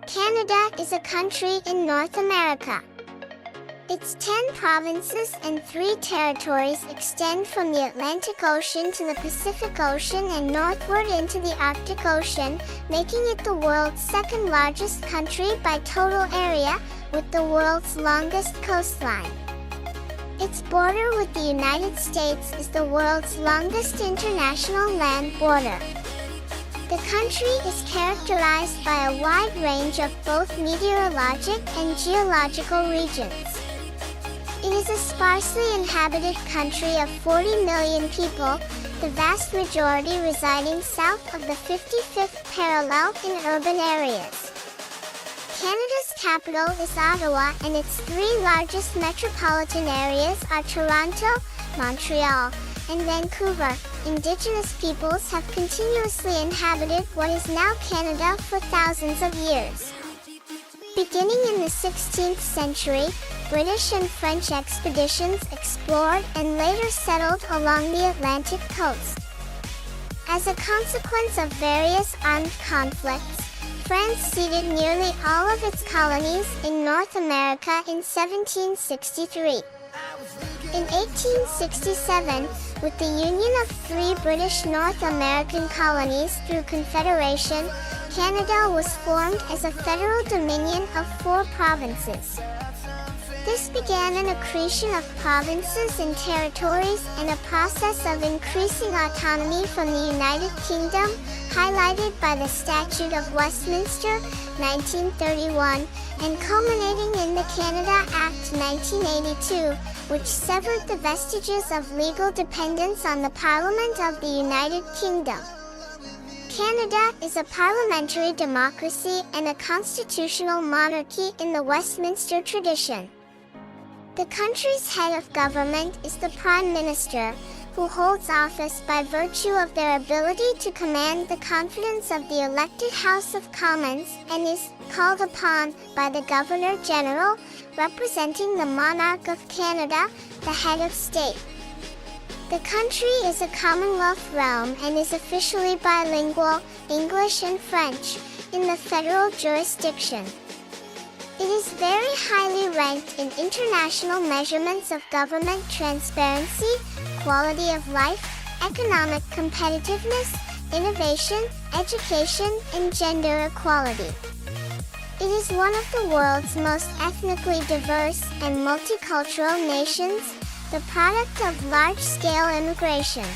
Canada is a country in North America. Its 10 provinces and 3 territories extend from the Atlantic Ocean to the Pacific Ocean and northward into the Arctic Ocean, making it the world's second largest country by total area, with the world's longest coastline. Its border with the United States is the world's longest international land border. The country is characterized by a wide range of both meteorologic and geological regions. It is a sparsely inhabited country of 40 million people, the vast majority residing south of the 55th parallel in urban areas. Canada's capital is Ottawa, and its 3 largest metropolitan areas are Toronto, Montreal, and Vancouver. Indigenous peoples have continuously inhabited what is now Canada for thousands of years. Beginning in the 16th century, British and French expeditions explored and later settled along the Atlantic coast. As a consequence of various armed conflicts, France ceded nearly all of its colonies in North America in 1763. In 1867, with the union of 3 British North American colonies through Confederation, Canada was formed as a federal dominion of 4 provinces. This began an accretion of provinces and territories and a process of increasing autonomy from the United Kingdom, highlighted by the Statute of Westminster, 1931, and culminating in the Canada Act 1982, which severed the vestiges of legal dependence on the Parliament of the United Kingdom. Canada is a parliamentary democracy and a constitutional monarchy in the Westminster tradition. The country's head of government is the Prime Minister, who holds office by virtue of their ability to command the confidence of the elected House of Commons and is called upon by the Governor-General, representing the monarch of Canada, the head of state. The country is a Commonwealth realm and is officially bilingual, English and French, in the federal jurisdiction. It is very highly ranked in international measurements of government transparency, quality of life, economic competitiveness, innovation, education, and gender equality. It is one of the world's most ethnically diverse and multicultural nations, the product of large-scale immigration.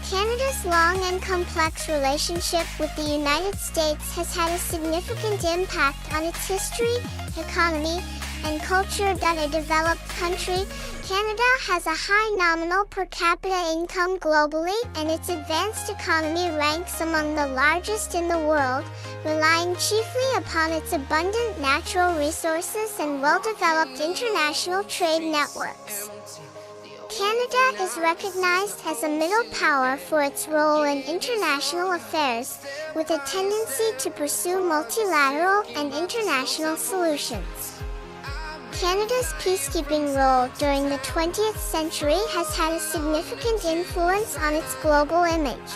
Canada's long and complex relationship with the United States has had a significant impact on its history, economy, and culture. A developed country, Canada has a high nominal per capita income globally, and its advanced economy ranks among the largest in the world, relying chiefly upon its abundant natural resources and well-developed international trade networks. Canada is recognized as a middle power for its role in international affairs, with a tendency to pursue multilateral and international solutions. Canada's peacekeeping role during the 20th century has had a significant influence on its global image.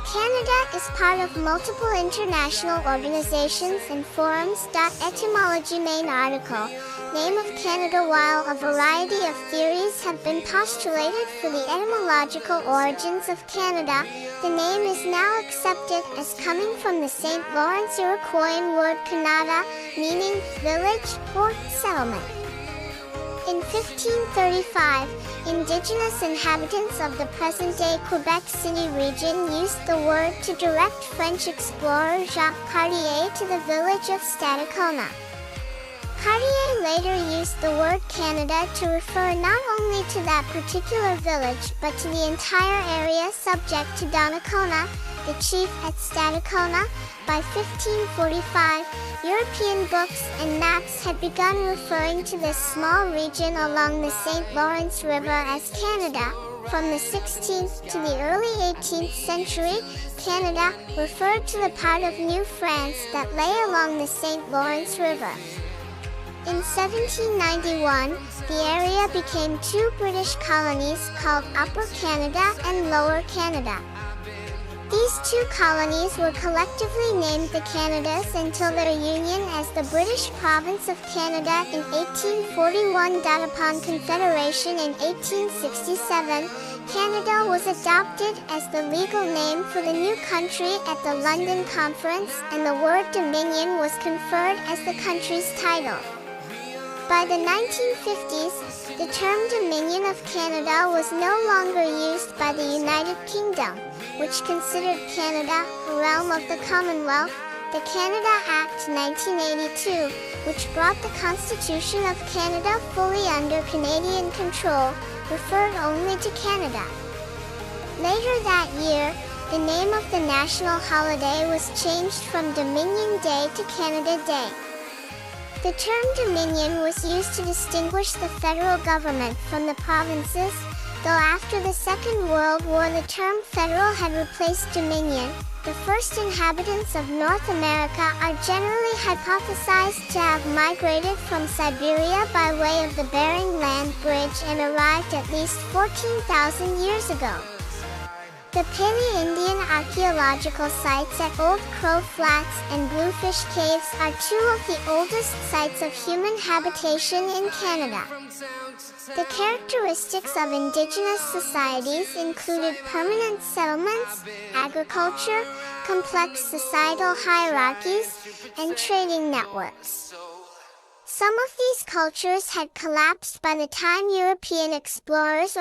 Canada is part of multiple international organizations and forums. Etymology. Main article. Name of Canada. While a variety of theories have been postulated for the etymological origins of Canada, the name is now accepted as coming from the St. Lawrence Iroquoian word Canada, meaning village or settlement. In 1535, indigenous inhabitants of the present-day Quebec City region used the word to direct French explorer Jacques Cartier to the village of Stadacona. Cartier later used the word Canada to refer not only to that particular village but to the entire area subject to Donnacona, the chief at Stadacona. By 1545, European books and maps had begun referring to this small region along the St. Lawrence River as Canada. From the 16th to the early 18th century, Canada referred to the part of New France that lay along the St. Lawrence River. In 1791, the area became two British colonies called Upper Canada and Lower Canada. These two colonies were collectively named the Canadas until their union as the British Province of Canada in 1841. Upon Confederation in 1867, Canada was adopted as the legal name for the new country at the London Conference, and the word Dominion was conferred as the country's title. By the 1950s, the term Dominion of Canada was no longer used by the United Kingdom, which considered Canada a realm of the Commonwealth. The Canada Act 1982, which brought the Constitution of Canada fully under Canadian control, referred only to Canada. Later that year, the name of the national holiday was changed from Dominion Day to Canada Day. The term Dominion was used to distinguish the federal government from the provinces, though after the Second World War the term federal had replaced Dominion. The first inhabitants of North America are generally hypothesized to have migrated from Siberia by way of the Bering Land Bridge and arrived at least 14,000 years ago. The Paleo-Indian archaeological sites at Old Crow Flats and Bluefish Caves are two of the oldest sites of human habitation in Canada. The characteristics of indigenous societies included permanent settlements, agriculture, complex societal hierarchies, and trading networks. Some of these cultures had collapsed by the time European explorers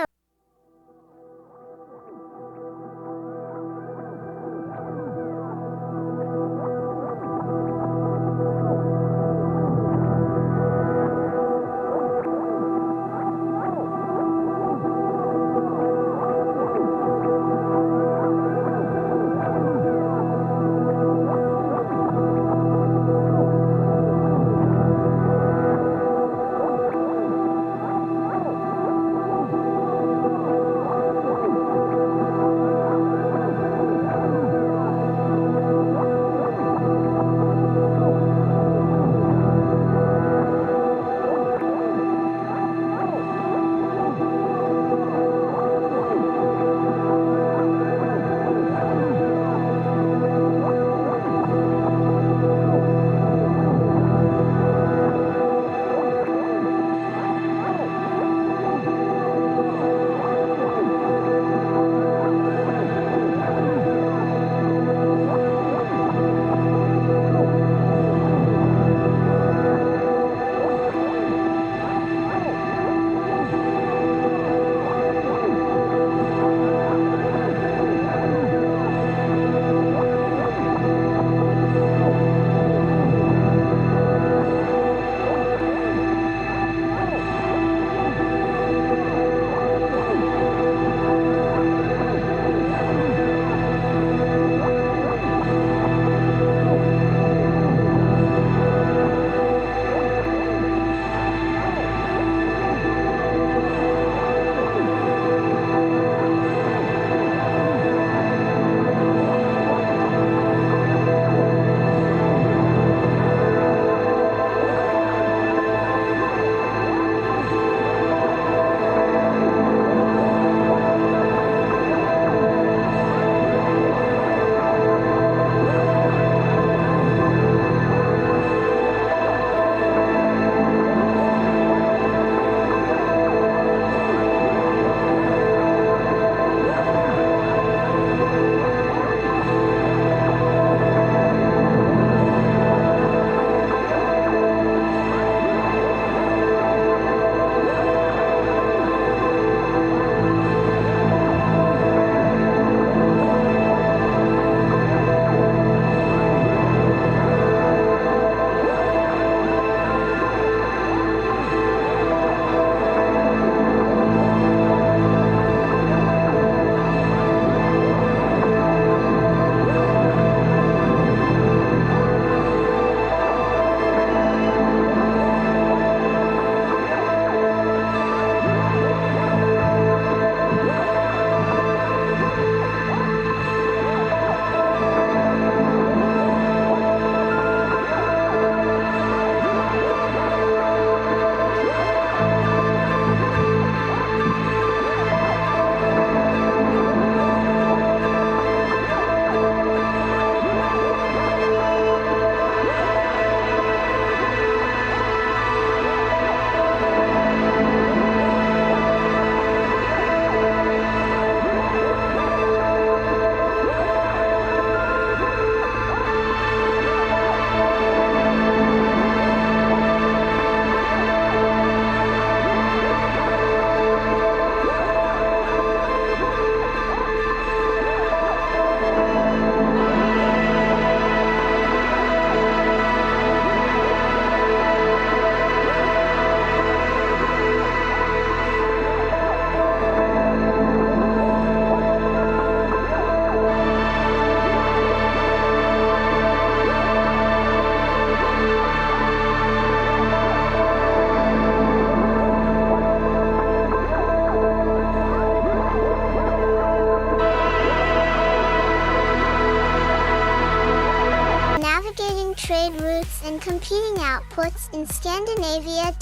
and competing outputs in Scandinavia.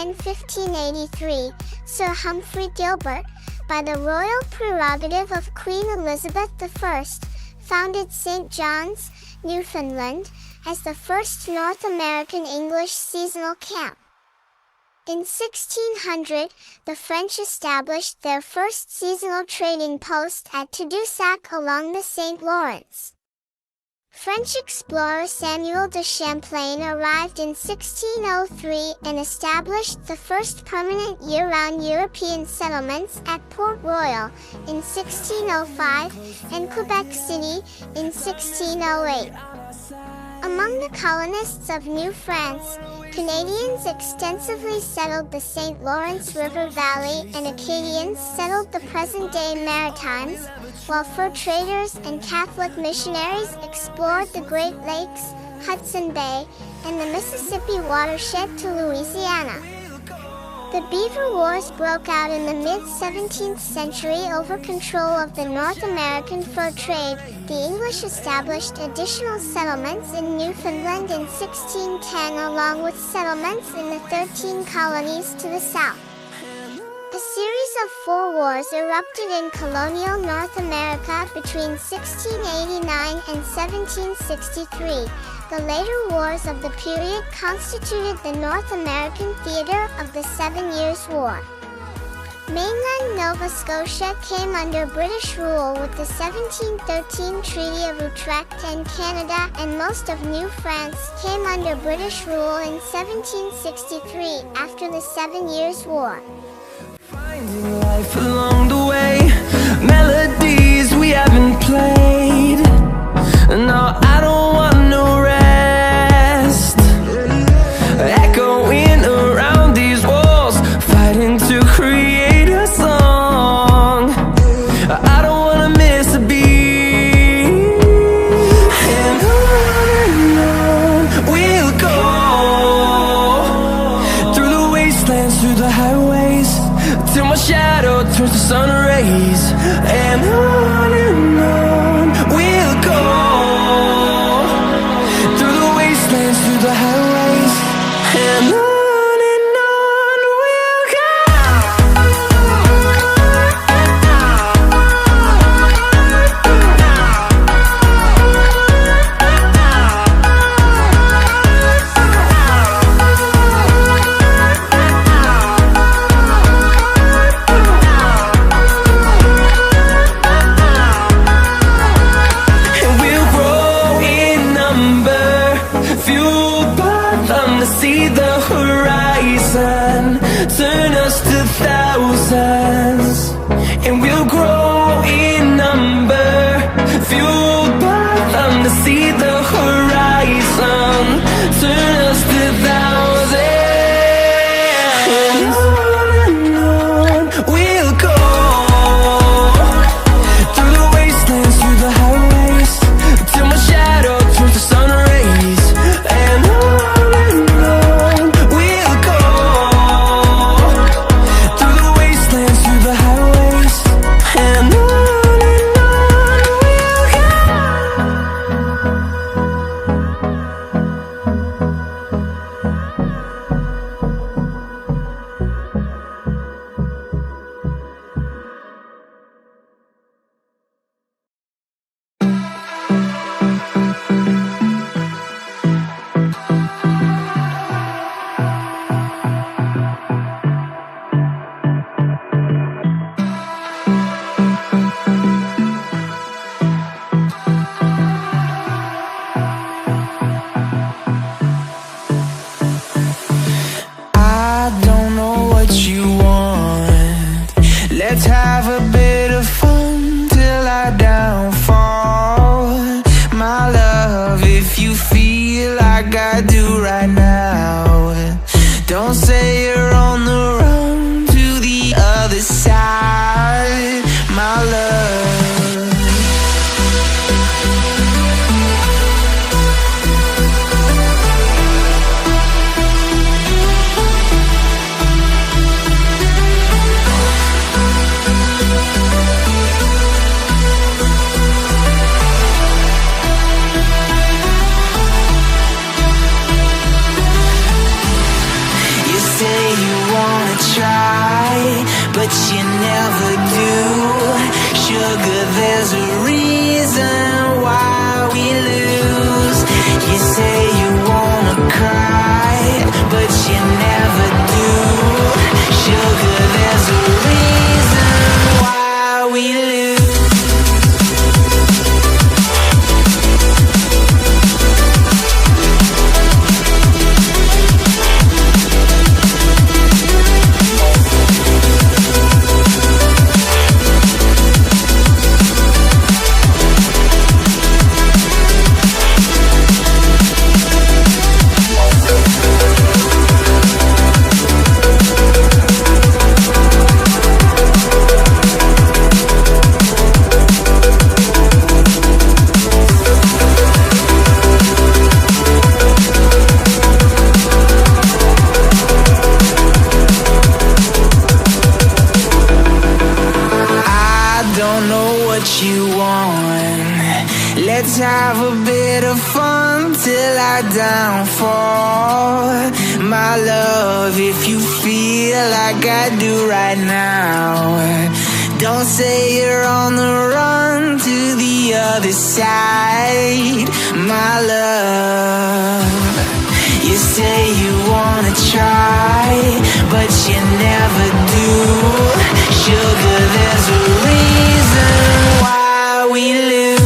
In 1583, Sir Humphrey Gilbert, by the royal prerogative of Queen Elizabeth I, founded St. John's, Newfoundland, as the first North American English seasonal camp. In 1600, the French established their first seasonal trading post at Tadoussac along the St. Lawrence. French explorer Samuel de Champlain arrived in 1603 and established the first permanent year-round European settlements at Port Royal in 1605 and Quebec City in 1608. Among the colonists of New France, Canadians extensively settled the St. Lawrence River Valley and Acadians settled the present-day Maritimes, while fur traders and Catholic missionaries explored the Great Lakes, Hudson Bay, and the Mississippi watershed to Louisiana. The Beaver Wars broke out in the mid-17th century over control of the North American fur trade. The English established additional settlements in Newfoundland in 1610 along with settlements in the 13 colonies to the south. A series of 4 wars erupted in colonial North America between 1689 and 1763. The later wars of the period constituted the North American theater of the 7 Years' War. Mainland Nova Scotia came under British rule with the 1713 Treaty of Utrecht, and Canada and most of New France came under British rule in 1763 after the 7 Years' War. Finding life along the way, melodies we haven't played. No, I don't want no rest. Echoing around these walls, fighting to create a song. I don't wanna miss a beat. And on we'll go, through the wastelands, through the highways, till my shadow turns to sun rays. And on we'll go, through the wastelands, through the highways, and on we'll go. See the horizon turn us to thousands, and we'll grow in number, fueled by them to see the horizon turn us to thousands. And on we'll go, through the wastelands, through the highways, till my shadow turns to sun rays. And on we'll go. Let's have a bit of fun till our downfall. My love, if you feel like I do right now, don't say you're on the run to the other side. My love, you say you wanna try, but you never do. Sugar, there's a reason why we live